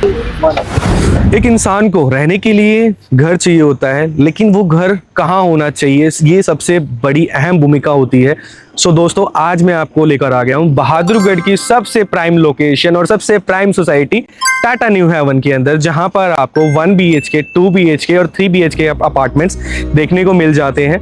एक इंसान को रहने के लिए घर चाहिए होता है, लेकिन वो घर कहाँ होना चाहिए, ये सबसे बड़ी अहम भूमिका होती है। सो दोस्तों, आज मैं आपको लेकर आ गया हूँ बहादुरगढ़ की सबसे प्राइम लोकेशन और सबसे prime society Tata New Haven के अंदर, जहाँ पर आपको 1 BHK, 2 BHK और 3 BHK अपार्टमेंट्स देखने को मिल जाते हैं।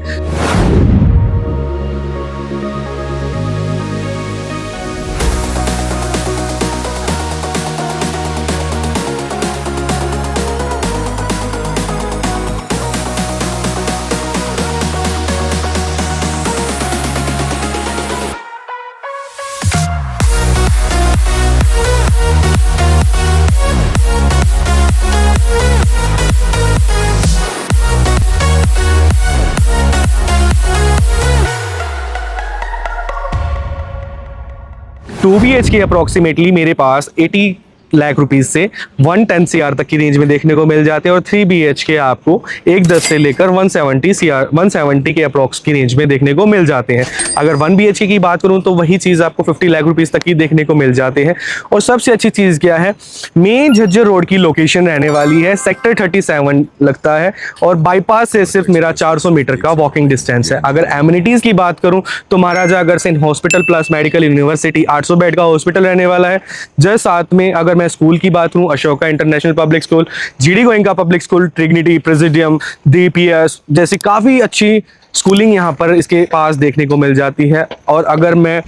टू BHK अप्रोक्सीमेटली मेरे पास 80 लाख रुपीस से 110 CR तक की रेंज में देखने को मिल जाते हैं, और 3 BHK आपको 110 से लेकर 170 के अप्रोक्स की रेंज में देखने को मिल जाते हैं। अगर 1 BHK की बात करूं तो वही चीज़ आपको 50 लाख रुपीस तक की देखने को मिल जाते हैं। और सबसे अच्छी चीज़ क्या है, मेन झज्जर रोड की लोकेशन रहने वाली है, सेक्टर 37 लगता है, और बाईपास से सिर्फ मेरा 400 मीटर का वॉकिंग डिस्टेंस है। अगर एमिनिटीज़ की बात करूं तो Maharaja Agrasen hospital plus medical university 800 bed का हॉस्पिटल रहने वाला है। जस्ट साथ में अगर मैं स्कूल की बात करूं, Ashoka international public school, GD Goenka public school, ट्रिग्निटी, प्रेसिडियम, DPS जैसी काफ़ी अच्छी स्कूलिंग यहाँ पर इसके पास देखने को मिल जाती है। और अगर मैं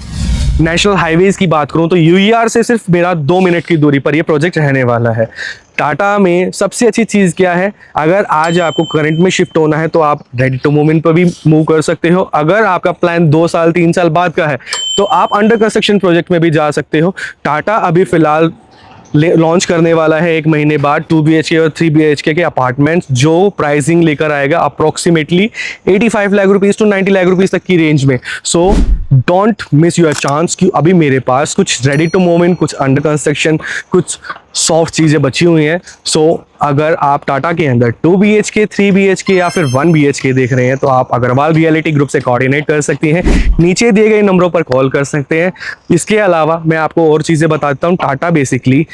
नेशनल हाईवेज की बात करूं तो UER से सिर्फ मेरा 2 मिनट की दूरी पर यह प्रोजेक्ट रहने वाला है। टाटा में सबसे अच्छी चीज़ क्या है, अगर आज आपको करंट में शिफ्ट होना है तो आप रेडी टू मूव इन पर भी मूव कर सकते हो। अगर आपका प्लान 2 साल 3 साल बाद का है तो आप अंडर कंस्ट्रक्शन प्रोजेक्ट में भी जा सकते हो। टाटा अभी फ़िलहाल लॉन्च करने वाला है 1 महीने बाद 2 BHK और 3 BHK के अपार्टमेंट्स, जो प्राइसिंग लेकर आएगा approximately 85 lakh rupees to 90 lakh rupees तक की रेंज में। So don't miss your chance कि अभी मेरे पास कुछ रेडी टू मूव इन, कुछ अंडर कंस्ट्रक्शन, कुछ सॉफ्ट चीज़ें बची हुई हैं। सो अगर आप टाटा के अंदर 2 BHK, 3 BHK या फिर 1 BHK देख रहे हैं तो आप अग्रवाल रियलिटी ग्रुप से कोऑर्डिनेट कर सकती हैं, नीचे दिए गए नंबरों पर कॉल कर सकते हैं। इसके अलावा मैं आपको और चीज़ें बताता हूँ। टाटा बेसिकली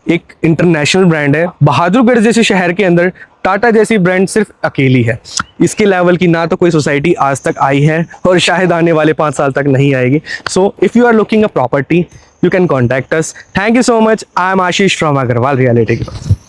एक इंटरनेशनल ब्रांड है। बहादुरगढ़ जैसे शहर के अंदर टाटा जैसी ब्रांड सिर्फ अकेली है। इसके लेवल की ना तो कोई सोसाइटी आज तक आई है और शायद आने वाले 5 साल तक नहीं आएगी। So if you are looking a property, you can contact us. Thank you so much. I am Ashish from Agarwal Reality Group.